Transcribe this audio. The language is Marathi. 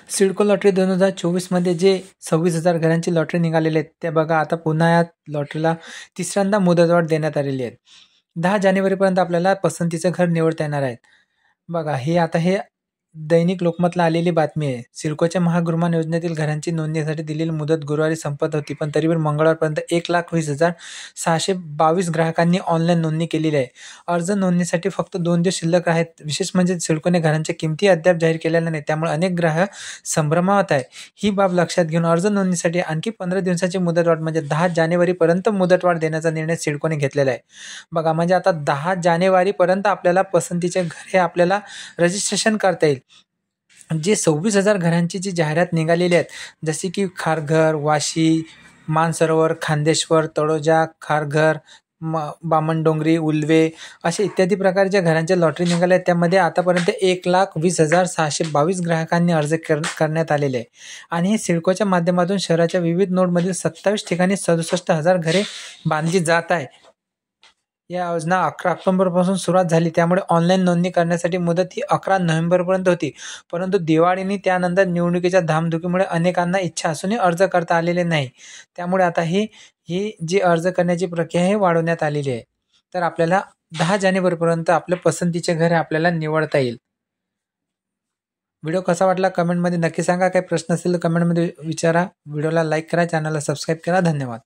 सिडको लॉटरी 2024 मध्ये जे 26,000 घरांची लॉटरी निघालेली आहेत त्या बघा आता पुन्हा या लॉटरीला तिसऱ्यांदा मुदतवाढ देण्यात आलेली आहे. 10 जानेवारीपर्यंत आपल्याला पसंतीचं घर निवडता येणार आहे. बघा हे दैनिक लोकमतला आलेली बातमी आहे. सिडकोच्या महागृहमान योजनेतील घरांची नोंदणीसाठी दिलेली मुदत गुरुवारी संपत होती, पण तरी पण मंगळवारपर्यंत 1,20,622 ग्राहकांनी ऑनलाईन नोंदणी केलेली आहे. अर्ज नोंदणीसाठी फक्त 2 दिवस शिल्लक आहेत. विशेष म्हणजे सिडकोने घरांच्या किमती अद्याप जाहीर केलेल्या नाही, त्यामुळे अनेक ग्राहक संभ्रमात आहे. ही बाब लक्षात घेऊन अर्ज नोंदणीसाठी आणखी 15 दिवसाची मुदतवाढ म्हणजे 10 जानेवारीपर्यंत मुदतवाढ देण्याचा निर्णय सिडकोने घेतलेला आहे. बघा म्हणजे आता 10 जानेवारीपर्यंत आपल्याला पसंतीचे घर हे आपल्याला रजिस्ट्रेशन करता येईल. जे 26,000 घरांची जी जाहिरात निघालेली आहेत, जसे की खारघर, वाशी, मानसरोवर, खांदेश्वर, तळोजा, खारघर, बामणडोंगरी, उल्वे असे इत्यादी प्रकारच्या घरांच्या लॉटरी निघाल्या आहेत. त्यामध्ये आतापर्यंत 1,20,622 ग्राहकांनी अर्ज करण्यात आलेले आहे. आणि हे सिडकोच्या माध्यमातून शहराच्या विविध नोडमधील 27 ठिकाणी 67,000 घरे बांधली जात आहे. या योजना 11 ऑक्टोबरपासून सुरुवात झाली, त्यामुळे ऑनलाईन नोंदणी करण्यासाठी मुदत ही 11 नोव्हेंबरपर्यंत होती. परंतु दिवाळीने त्यानंतर निवडणुकीच्या धामधुकीमुळे अनेकांना इच्छा असूनही अर्ज करता आलेले नाही. त्यामुळे आता ही जी अर्ज करण्याची प्रक्रिया हे वाढवण्यात आलेली आहे. तर आपल्याला 10 जानेवारीपर्यंत आपल्या पसंतीचे घर आपल्याला निवडता येईल. व्हिडिओ कसा वाटला कमेंटमध्ये नक्की सांगा. काही प्रश्न असेल तर कमेंटमध्ये विचारा. व्हिडिओला लाईक करा, चॅनलला सबस्क्राईब करा. धन्यवाद.